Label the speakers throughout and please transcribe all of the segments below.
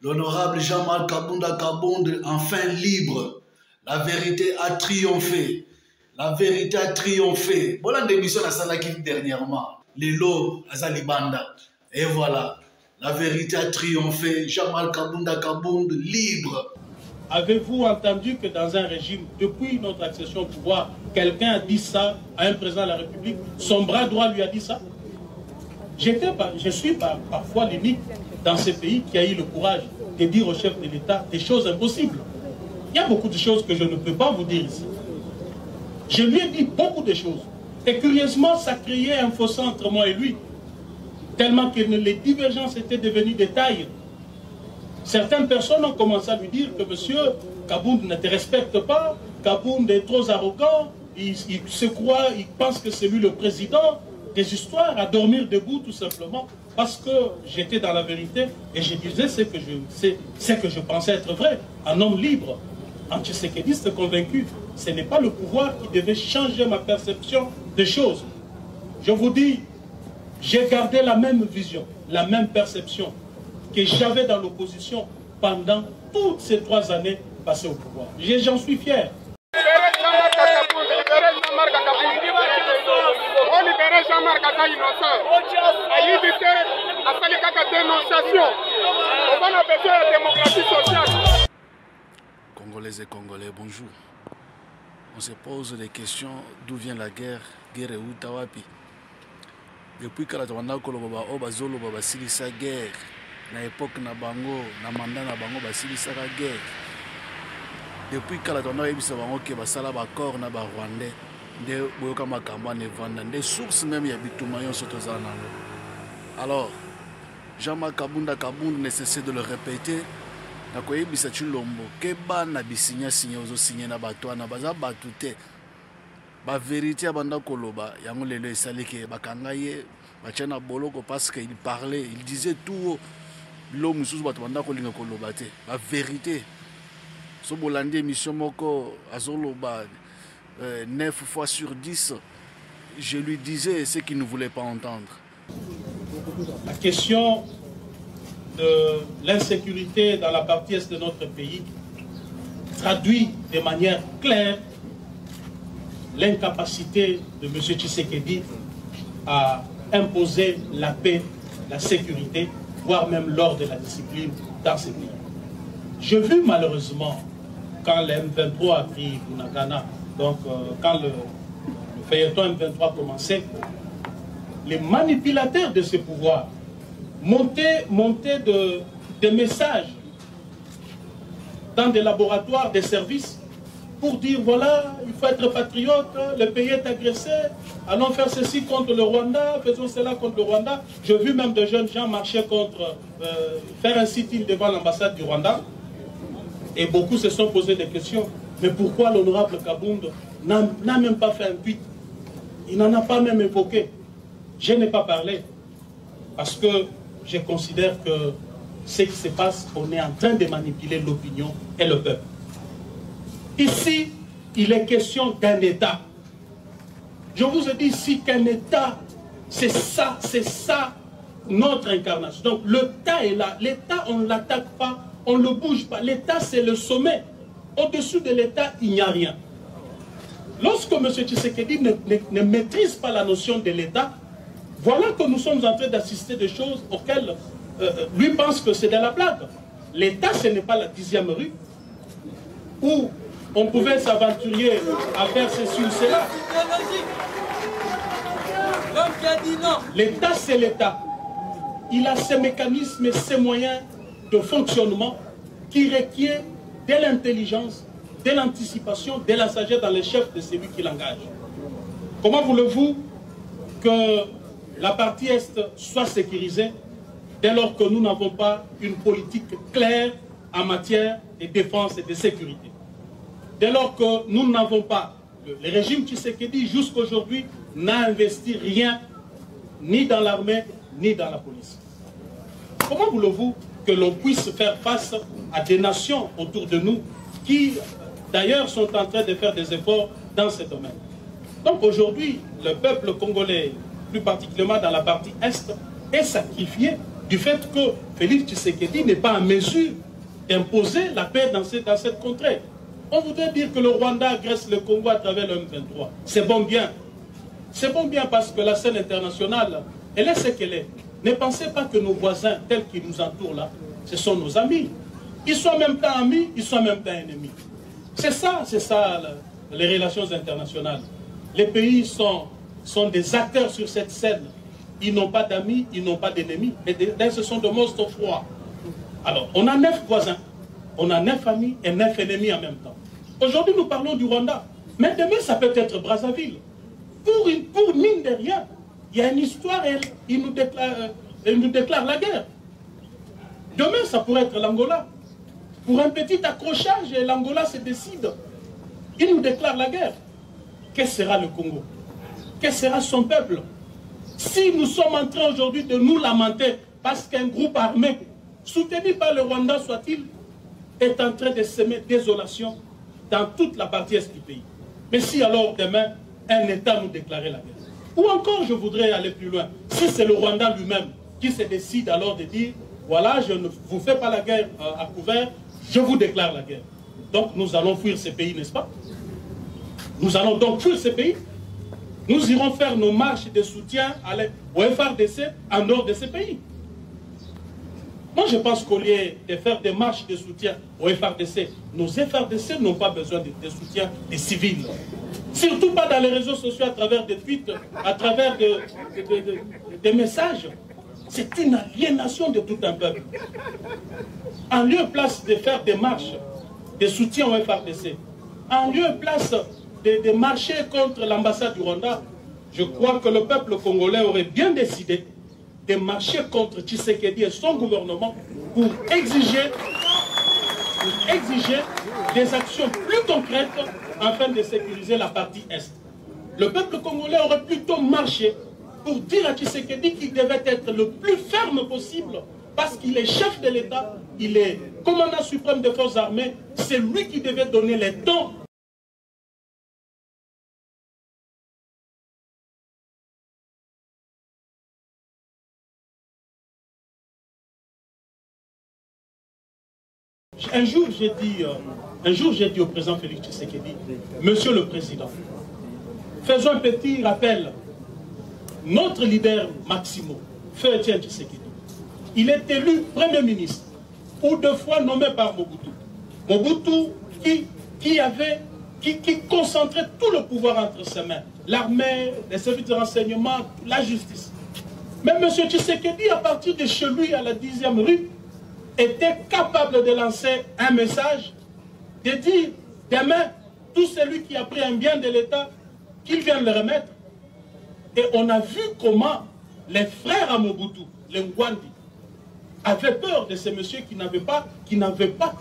Speaker 1: L'honorable Jean-Marc Kabunda Kabonde, enfin libre. La vérité a triomphé. La vérité a triomphé. Voilà l'émission à Salaki dernièrement. Lelo Azalibanda. Et voilà. La vérité a triomphé. Jean-Marc Kabunda Kabonde libre.
Speaker 2: Avez-vous entendu que dans un régime, depuis notre accession au pouvoir, quelqu'un a dit ça à un président de la République? Son bras droit lui a dit ça? Je suis parfois l'unique dans ce pays qui a eu le courage de dire au chef de l'État des choses impossibles. Il y a beaucoup de choses que je ne peux pas vous dire ici. Je lui ai dit beaucoup de choses. Et curieusement, ça créait un fossé entre moi et lui. Tellement que les divergences étaient devenues des tailles. Certaines personnes ont commencé à lui dire que monsieur Kabonde ne te respecte pas, Kabonde est trop arrogant, il se croit, il pense que c'est lui le président. Des histoires à dormir debout tout simplement parce que j'étais dans la vérité et je disais ce que je pensais être vrai. Un homme libre, anti-séquédiste convaincu, ce n'est pas le pouvoir qui devait changer ma perception des choses. Je vous dis, j'ai gardé la même vision, la même perception que j'avais dans l'opposition pendant toutes ces 3 années passées au pouvoir. J'en suis fier.
Speaker 3: Congolaises et Congolais, bonjour. On se pose des questions d'où vient la guerre et où tawapi. Depuis que la Rwanda koloba o bazolo baba silisa guerre, na époque na bango, na mandat na bango basilisa la guerre. Depuis que la Rwanda yebisa bango ke basala ba corps na ba Rwandais. Des sources même ya bituma yonso tozala nango. Alors Jean-Marc Kabunda Kabonde ne cesse de le répéter. Nakoyebisa Chilombo ke bana bisinya signé ozo signé na bato na baza batu te. Ba vérité abanda koloba yango lelo esalike bakanga ye batia na boloko parce qu'il parlait, il disait tout l'homme sous bato banda kolinga koloba te. Ba vérité. So bolandi émission moko azoloba 9 fois sur 10, je lui disais ce qu'il ne voulait pas entendre.
Speaker 2: La question de l'insécurité dans la partie est de notre pays traduit de manière claire l'incapacité de M. Tshisekedi à imposer la paix, la sécurité, voire même l'ordre et la discipline dans ce pays. J'ai vu malheureusement, quand le M23 a pris Bunagana, donc quand le feuilleton M23 commençait, les manipulateurs de ce pouvoir montaient des messages dans des laboratoires, des services, pour dire voilà, il faut être patriote, le pays est agressé, allons faire ceci contre le Rwanda, faisons cela contre le Rwanda. J'ai vu même de jeunes gens marcher contre, faire un sit-in devant l'ambassade du Rwanda, et beaucoup se sont posés des questions. Mais pourquoi l'honorable Kabonde n'a même pas fait un tweet? Il n'en a pas même évoqué. Je n'ai pas parlé. Parce que je considère que ce qui se passe, on est en train de manipuler l'opinion et le peuple. Ici, il est question d'un État. Je vous ai dit ici qu'un État, c'est ça notre incarnation. Donc l'État est là. L'État, on ne l'attaque pas, on ne le bouge pas. L'État, c'est le sommet. Au-dessus de l'État, il n'y a rien. Lorsque M. Tshisekedi ne maîtrise pas la notion de l'État, voilà que nous sommes en train d'assister des choses auxquelles lui pense que c'est de la blague. L'État, ce n'est pas la 10e rue où on pouvait s'aventurer à faire ceci ou cela. L'État, c'est l'État. Il a ses mécanismes et ses moyens de fonctionnement qui requièrent de l'intelligence, de l'anticipation, de la sagesse dans les chefs de celui qui l'engage. Comment voulez-vous que la partie Est soit sécurisée dès lors que nous n'avons pas une politique claire en matière de défense et de sécurité? Dès lors que nous n'avons pas, le régime Tshisekedi jusqu'à aujourd'hui n'a investi rien, ni dans l'armée, ni dans la police. Comment voulez-vous que l'on puisse faire face à des nations autour de nous qui, d'ailleurs, sont en train de faire des efforts dans ce domaine? Donc aujourd'hui, le peuple congolais, plus particulièrement dans la partie Est, est sacrifié du fait que Félix Tshisekedi n'est pas en mesure d'imposer la paix dans cette contrée. On voudrait dire que le Rwanda agresse le Congo à travers le M23. C'est bon bien. C'est bon bien parce que la scène internationale, elle est ce qu'elle est. Ne pensez pas que nos voisins, tels qu'ils nous entourent là, ce sont nos amis. Ils sont en même temps amis, ils sont en même temps ennemis. C'est ça les relations internationales. Les pays sont des acteurs sur cette scène. Ils n'ont pas d'amis, ils n'ont pas d'ennemis. Mais ce sont de monstres froids. Alors, on a 9 voisins, on a 9 amis et 9 ennemis en même temps. Aujourd'hui, nous parlons du Rwanda. Mais demain, ça peut être Brazzaville. Pour mine de rien, il y a une histoire et il nous déclare la guerre. Demain, ça pourrait être l'Angola. Pour un petit accrochage, l'Angola se décide. Il nous déclare la guerre. Qu'est-ce que sera le Congo? Quel sera son peuple? Si nous sommes en train aujourd'hui de nous lamenter parce qu'un groupe armé, soutenu par le Rwanda soit-il, est en train de semer désolation dans toute la partie est du pays. Mais si alors demain, un État nous déclarait la guerre. Ou encore, je voudrais aller plus loin. Si c'est le Rwanda lui-même qui se décide alors de dire, voilà, je ne vous fais pas la guerre à couvert, je vous déclare la guerre. Donc nous allons fuir ces pays, n'est-ce pas? Nous allons donc fuir ces pays. Nous irons faire nos marches de soutien au FARDC en dehors de ces pays. Moi, je pense qu'au lieu de faire des marches de soutien au FARDC, nos FARDC n'ont pas besoin de soutien des civils. Surtout pas dans les réseaux sociaux, à travers des tweets, à travers des messages. C'est une aliénation de tout un peuple. En lieu et place de faire des marches de soutien au FARDC, en lieu et place de marcher contre l'ambassade du Rwanda, je crois que le peuple congolais aurait bien décidé de marcher contre Tshisekedi et son gouvernement pour exiger des actions plus concrètes afin de sécuriser la partie Est. Le peuple congolais aurait plutôt marché pour dire à Tshisekedi qu'il devait être le plus ferme possible parce qu'il est chef de l'État, il est commandant suprême des forces armées, c'est lui qui devait donner les tons. Un jour, j'ai dit au président Félix Tshisekedi, Monsieur le Président, faisons un petit rappel. Notre leader Maximo, Feu Etienne Tshisekedi, il est élu Premier ministre, ou 2 fois nommé par Mobutu. Mobutu qui concentrait tout le pouvoir entre ses mains. L'armée, les services de renseignement, la justice. Mais M. Tshisekedi, à partir de chez lui, à la 10e rue, était capable de lancer un message, de dire demain, tout celui qui a pris un bien de l'État, qu'il vienne le remettre. Et on a vu comment les frères à Mobutu, les Ngwandi, avaient peur de ces messieurs qui n'avaient pas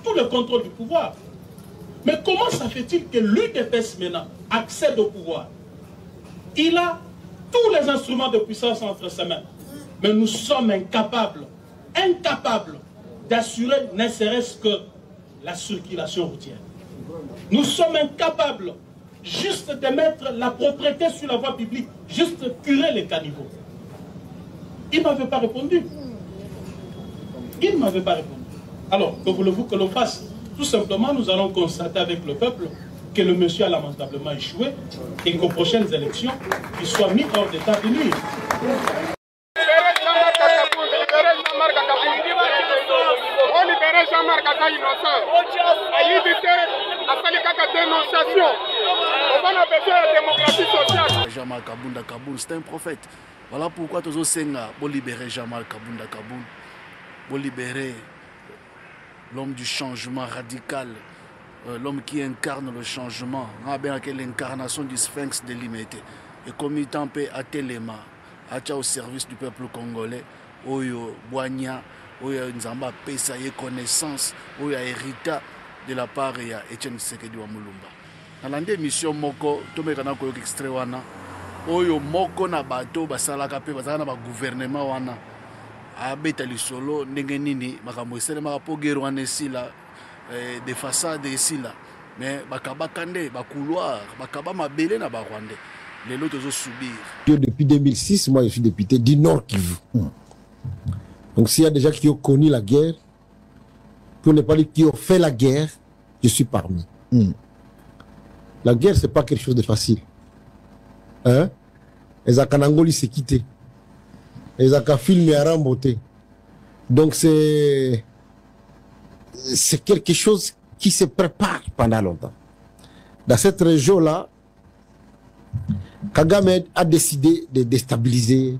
Speaker 2: tout le contrôle du pouvoir. Mais comment ça fait-il que l'UDPS maintenant accède au pouvoir? Il a tous les instruments de puissance entre ses mains. Mais nous sommes incapables d'assurer ne serait-ce que la circulation routière. Nous sommes incapables juste de mettre la propriété sur la voie publique, juste curer les caniveaux. Il ne m'avait pas répondu. Il ne m'avait pas répondu. Alors, que voulez-vous que l'on fasse? Tout simplement, nous allons constater avec le peuple que le monsieur a lamentablement échoué et qu'aux prochaines élections, il soit mis hors d'état de nuire.
Speaker 3: Jean-Marc Kabunda Kaboul, c'est un prophète. Voilà pourquoi tous Senga pour libérer Jean-Marc Kabunda Kaboul, pour libérer l'homme du changement radical, l'homme qui incarne le changement, l'incarnation du sphinx délimité. Et comme il tempé à Téléma, au service du peuple congolais, Oyo Boigna, Oyo Nzamba Pesa y connaissance, Oyo hérita de la part de Etienne Tshisekedi wa Mulumba. Dans la mission Moko, tout le monde a extrait wana, Oyo Moko na bato basalaka pe bazana ba gouvernement wana. Abeta lisolo ndenge nini makambo eselema po guerre wana esila de façade esila mais bakaba kande ba couloir bakaba mabele na ba Rwandais les autres ont subir.
Speaker 4: Depuis 2006, moi je suis député du Nord Kivu. Donc s'il y a des gens qui ont connu la guerre, pour ne pas dire qui ont fait la guerre, je suis parmi. La guerre, c'est pas quelque chose de facile. Hein? Les Akanangoli s'est quitté. Les Akafilm à remboté. Donc c'est quelque chose qui se prépare pendant longtemps. Dans cette région-là, Kagame a décidé de déstabiliser,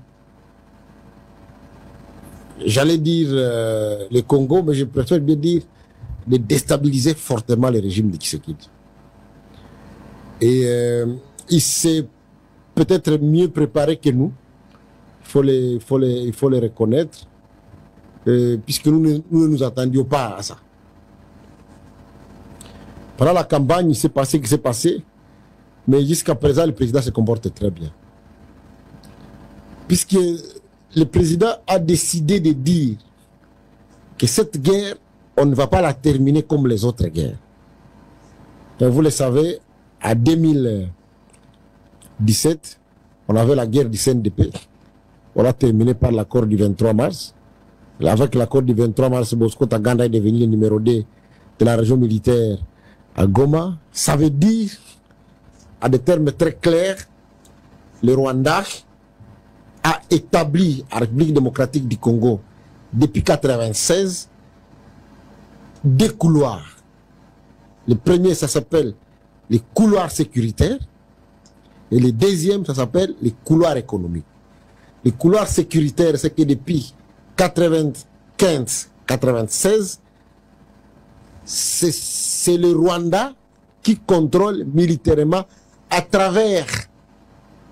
Speaker 4: j'allais dire le Congo, mais je préfère bien dire de déstabiliser fortement le régime de Tshisekedi. Et il s'est peut-être mieux préparé que nous, il faut le reconnaître, puisque nous ne nous attendions pas à ça. Pendant la campagne, il s'est passé ce qui s'est passé, mais jusqu'à présent, le président se comporte très bien. Puisque le président a décidé de dire que cette guerre, on ne va pas la terminer comme les autres guerres. Et vous le savez, en 2017, on avait la guerre du CNDP. On a terminé par l'accord du 23 mars. Avec l'accord du 23 mars, Bosco Taganda est devenu le numéro 2 de la région militaire à Goma. Ça veut dire, à des termes très clairs, le Rwanda a établi à la République démocratique du Congo, depuis 1996, des couloirs. Le premier, ça s'appelle les couloirs sécuritaires, et le deuxième, ça s'appelle les couloirs économiques. Les couloirs sécuritaires, c'est que depuis 1995-1996, c'est le Rwanda qui contrôle militairement à travers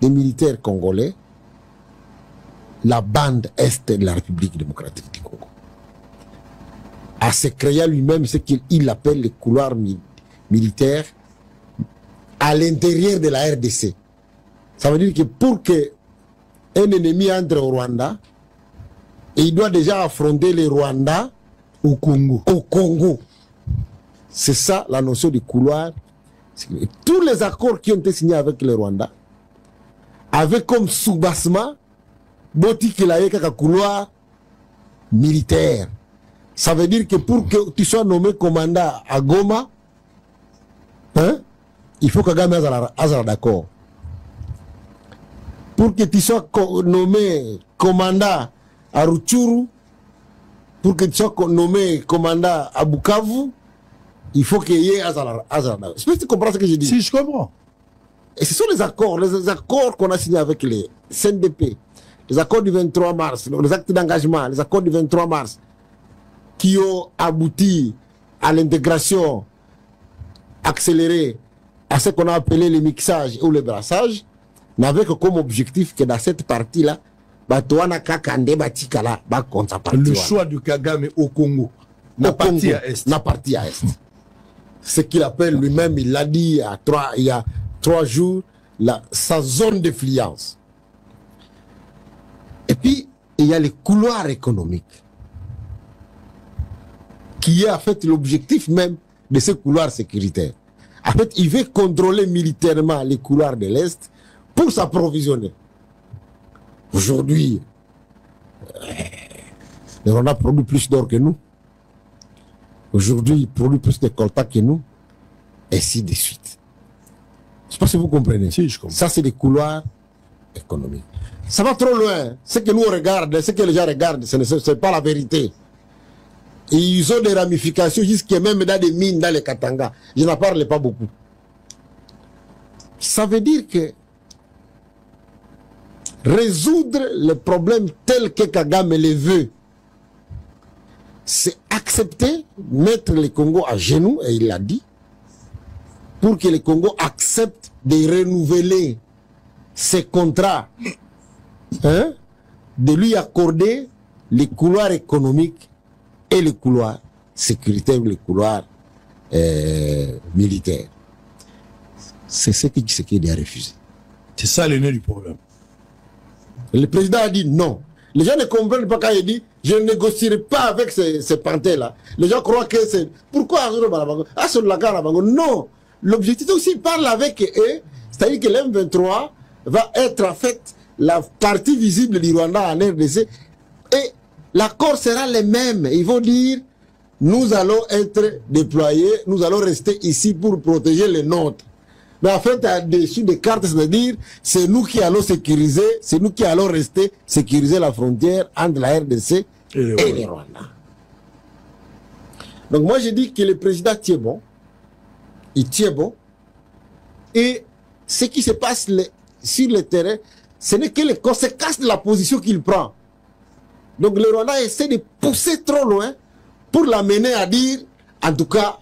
Speaker 4: des militaires congolais la bande est de la République démocratique du Congo. À se créer lui-même ce qu'il appelle les couloirs militaires à l'intérieur de la RDC. Ça veut dire que pour que un ennemi entre au Rwanda, il doit déjà affronter les Rwandais au Congo. C'est ça la notion du couloir. Et tous les accords qui ont été signés avec le Rwanda avaient comme soubassement un couloir militaire. Ça veut dire que pour que tu sois nommé commandant à Goma, hein, il faut que Kagame soit d'accord. Pour que tu sois nommé commandant à Rutshuru, pour que tu sois nommé commandant à Bukavu, il faut qu'il y ait Azara. Est-ce que tu comprends ce que je dis?
Speaker 5: Si, je comprends.
Speaker 4: Et ce sont les accords qu'on a signés avec les CNDP, les accords du 23 mars, les actes d'engagement, les accords du 23 mars, qui ont abouti à l'intégration accélérée à ce qu'on a appelé le mixage ou le brassage, n'avaient que comme objectif que dans cette partie-là,
Speaker 5: le choix du Kagame au Congo, la partie à Est.
Speaker 4: La partie à Est. Ce qu'il appelle lui-même, il l'a dit il y a 3 jours, sa zone d'influence. Et puis, il y a les couloirs économiques, qui est en fait l'objectif même de ce couloir sécuritaire. En fait, il veut contrôler militairement les couloirs de l'Est pour s'approvisionner. Aujourd'hui, le Rwanda produit plus d'or que nous. Aujourd'hui, il produit plus de coltan que nous. Et ainsi de suite. Je ne sais pas si vous comprenez.
Speaker 5: Si, je comprends.
Speaker 4: Ça, c'est des couloirs économiques. Ça va trop loin. Ce que nous regardons, ce que les gens regardent, ce n'est pas la vérité. Et ils ont des ramifications jusqu'à même dans des mines, dans les Katanga. Je n'en parle pas beaucoup. Ça veut dire que résoudre le problème tel que Kagame le veut, c'est accepter, mettre le Congo à genoux, et il l'a dit, pour que le Congo accepte de renouveler ses contrats, hein, de lui accorder les couloirs économiques et les couloirs sécuritaires ou les couloirs militaires. C'est ce que Tshisekedi a refusé.
Speaker 5: C'est ça le nœud du problème.
Speaker 4: Le président a dit non. Les gens ne comprennent pas quand il dit je ne négocierai pas avec ces panthères-là. Les gens croient que c'est. Pourquoi non. L'objectif aussi, il parle avec eux, c'est-à-dire que l'M23 va être en fait la partie visible du Rwanda en RDC et l'accord sera le même. Ils vont dire, nous allons être déployés, nous allons rester ici pour protéger les nôtres. Mais en fait, dessus des cartes, c'est-à-dire, c'est nous qui allons sécuriser, c'est nous qui allons rester sécuriser la frontière entre la RDC et le Rwanda. Donc moi, je dis que le président tient bon. Il tient bon. Et ce qui se passe sur le terrain, ce n'est que les conséquences de la position qu'il prend. Donc le Rwanda essaie de pousser trop loin pour l'amener à dire, en tout cas,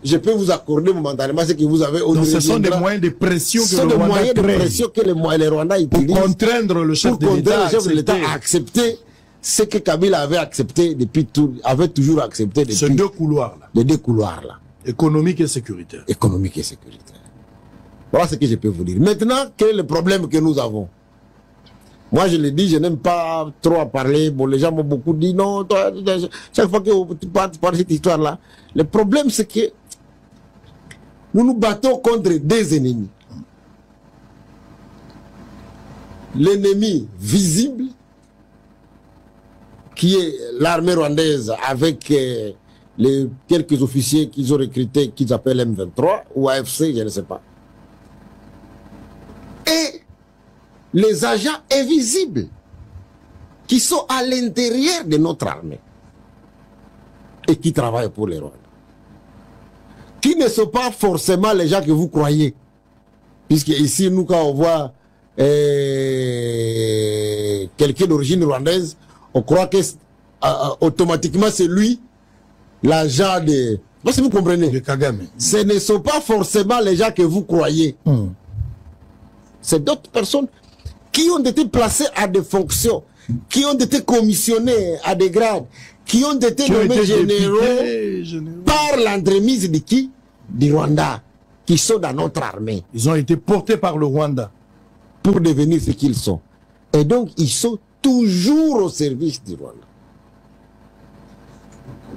Speaker 4: je peux vous accorder momentanément ce que vous avez.
Speaker 5: Donc ce sont des moyens de pression que le Rwanda crée.
Speaker 4: Le Rwanda utilise
Speaker 5: pour contraindre le chef de l'État
Speaker 4: à accepter ce que Kabila avait accepté depuis avait toujours accepté depuis
Speaker 5: ces deux couloirs là.
Speaker 4: Les deux couloirs là.
Speaker 5: Économique et sécuritaire.
Speaker 4: Économique et sécuritaire. Voilà ce que je peux vous dire. Maintenant, quel est le problème que nous avons? Moi, je le dis, je n'aime pas trop à parler. Bon, les gens m'ont beaucoup dit non. Toi, chaque fois que tu parles de cette histoire-là, le problème, c'est que nous nous battons contre des ennemis. L'ennemi visible, qui est l'armée rwandaise avec les quelques officiers qu'ils ont recrutés, qu'ils appellent M23 ou AFC, je ne sais pas. Et les agents invisibles qui sont à l'intérieur de notre armée et qui travaillent pour les Rwandais. Qui ne sont pas forcément les gens que vous croyez. Puisque ici, nous, quand on voit quelqu'un d'origine rwandaise, on croit que automatiquement c'est lui, l'agent de... Parce que vous comprenez.
Speaker 5: De Kagame.
Speaker 4: Ce ne sont pas forcément les gens que vous croyez. C'est d'autres personnes qui ont été placées à des fonctions, qui ont été commissionnés à des grades, qui ont été nommés généraux par l'entremise de qui? Du Rwanda, qui sont dans notre armée.
Speaker 5: Ils ont été portés par le Rwanda.
Speaker 4: Pour devenir ce qu'ils sont. Et donc, ils sont toujours au service du Rwanda.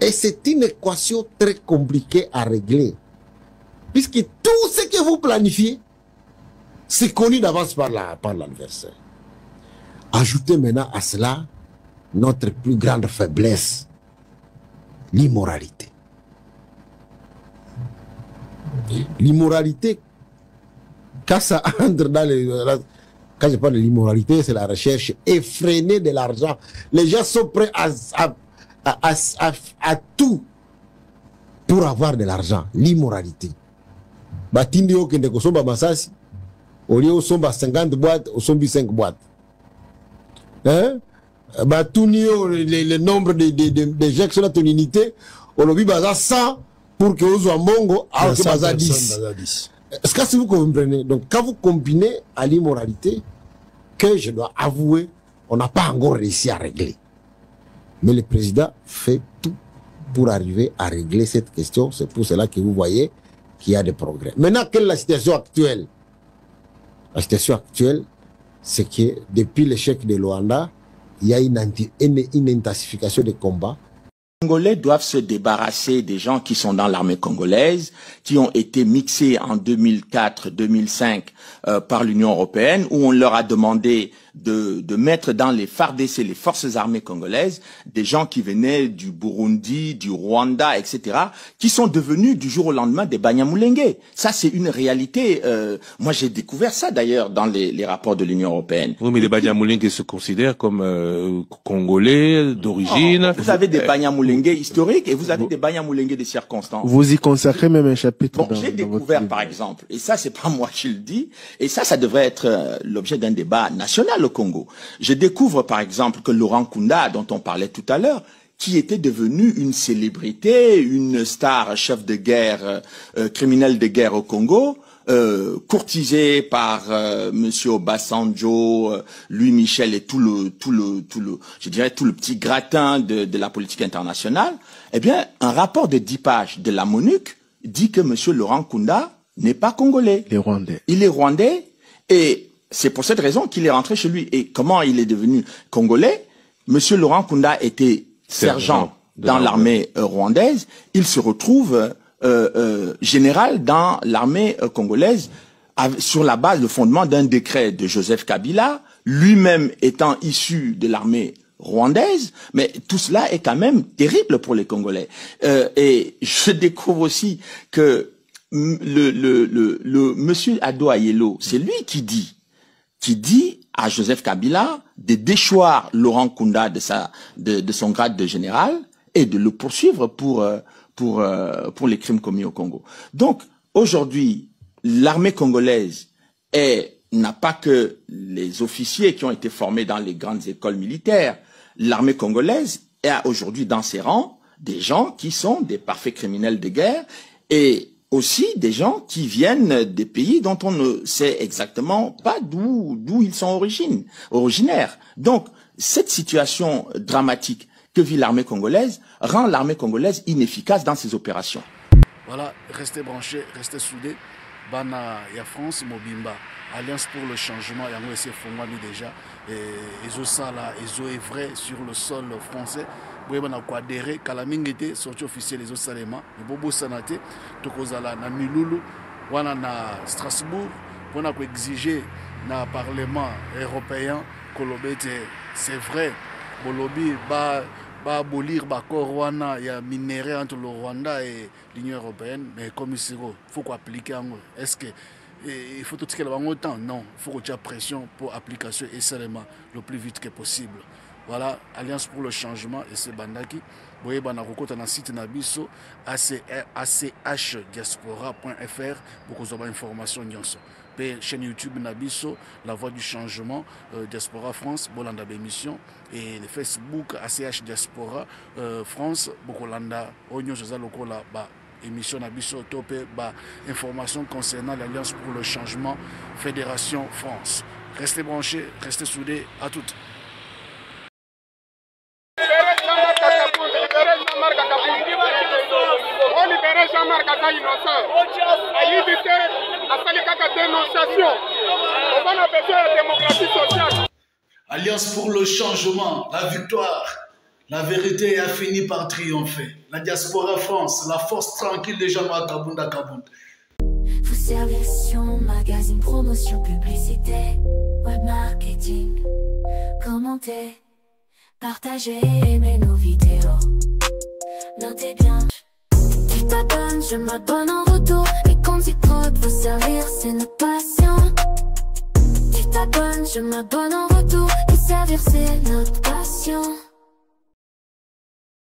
Speaker 4: Et c'est une équation très compliquée à régler. Puisque tout ce que vous planifiez, c'est connu d'avance par l'adversaire. Ajoutez maintenant à cela notre plus grande faiblesse, l'immoralité. L'immoralité, quand ça entre dans les... Quand je parle de l'immoralité, c'est la recherche effrénée de l'argent. Les gens sont prêts à tout pour avoir de l'argent. L'immoralité. Batindi au Kende Kosomba Masasi, au lieu où sont 50 boîtes, au sont 5 boîtes. Hein? Batunio, le nombre de gens qui sont dans ton unité, au lobby baza 100 pour que vous en mongo, alors que baza 10. Est-ce que si vous comprenez? Donc, quand vous combinez à l'immoralité, que je dois avouer, on n'a pas encore réussi à régler. Mais le président fait tout pour arriver à régler cette question. C'est pour cela que vous voyez qu'il y a des progrès. Maintenant, quelle est la situation actuelle? La situation actuelle, c'est que depuis l'échec de Luanda, il y a une intensification des combats.
Speaker 6: Les Congolais doivent se débarrasser des gens qui sont dans l'armée congolaise, qui ont été mixés en 2004-2005 par l'Union européenne, où on leur a demandé de mettre dans les FARDC, les forces armées congolaises, des gens qui venaient du Burundi, du Rwanda, etc., qui sont devenus du jour au lendemain des Banyamulenge. Ça, c'est une réalité. Moi, j'ai découvert ça d'ailleurs dans les rapports de l'Union européenne.
Speaker 7: Oui, mais les Banyamulenge se considèrent comme Congolais d'origine.
Speaker 6: Vous avez des Banyamulenge historiques et vous avez des Banyamulenge de circonstances.
Speaker 8: Vous y consacrez même un chapitre.
Speaker 6: Bon, j'ai découvert par exemple, et ça, c'est pas moi qui le dis, et ça devrait être l'objet d'un débat national au Congo. Je découvre par exemple que Laurent Nkunda, dont on parlait tout à l'heure, qui était devenu une célébrité, une star, chef de guerre, criminel de guerre au Congo, courtisé par Monsieur Obasanjo, Louis Michel et tout le petit gratin de la politique internationale. Eh bien, un rapport de 10 pages de la MONUC dit que Monsieur Laurent Nkunda n'est pas congolais.
Speaker 8: Il est rwandais.
Speaker 6: Il est rwandais et c'est pour cette raison qu'il est rentré chez lui. Et comment il est devenu congolais? Monsieur Laurent Nkunda était sergent dans l'armée rwandaise. Il se retrouve général dans l'armée congolaise sur la base, le fondement d'un décret de Joseph Kabila, lui-même étant issu de l'armée rwandaise, mais tout cela est quand même terrible pour les Congolais. Et je découvre aussi que le monsieur Ado Ayelo, c'est lui qui dit à Joseph Kabila de déchoir Laurent Nkunda de son grade de général et de le poursuivre pour les crimes commis au Congo. Donc, aujourd'hui, l'armée congolaise n'a pas que les officiers qui ont été formés dans les grandes écoles militaires. L'armée congolaise a aujourd'hui dans ses rangs des gens qui sont des parfaits criminels de guerre et aussi des gens qui viennent des pays dont on ne sait exactement pas d'où ils sont originaires. Donc, cette situation dramatique que vit l'armée congolaise rend l'armée congolaise inefficace dans ses opérations.
Speaker 3: Voilà, restez branchés, restez soudés. Bana ya France Mobimba, Alliance pour le changement, yango ese fongwami déjà. Et ça là, est vrai sur le sol français. Boye bana ko adhérer kala mingete sorti officiel les salema, bobo sanate tokozala na Milulu wana na Strasbourg pour ko exiger na parlement européen kolobete c'est vrai bolobi ba abolir l'accord wana ya minerai entre le Rwanda et l'Union européenne, mais comme il faut appliquer. Est-ce que il faut tout ce qu'il y a temps? Non, il faut qu'il y ait pression pour application et seulement le plus vite que possible. Voilà, Alliance pour le changement et c'est Bandaki. Vous voyez, on a un site nabiso achdiaspora.fr pour que vous ayez information. Chaîne YouTube Nabiso, La Voix du Changement, Diaspora France, Bolanda Bémission, et le Facebook ACH Diaspora France, Bokolanda, Onyo Josa Lokola, émission Nabiso, Topé, information concernant l'Alliance pour le Changement, Fédération France. Restez branchés, restez soudés, à toutes.
Speaker 1: Alliance pour le changement, la victoire, la vérité a fini par triompher. La diaspora France, la force tranquille des gens à Kabunda Kabunda.
Speaker 9: Vos services, magazine, promotion, publicité, web marketing, commentez, partagez, aimez nos vidéos. Notez bien. Tu t'abonnes, je m'abonne en retour. Les comptes y trop de vous servir, c'est notre passion. Tu t'abonnes, je m'abonne en retour. Et servir, c'est notre passion.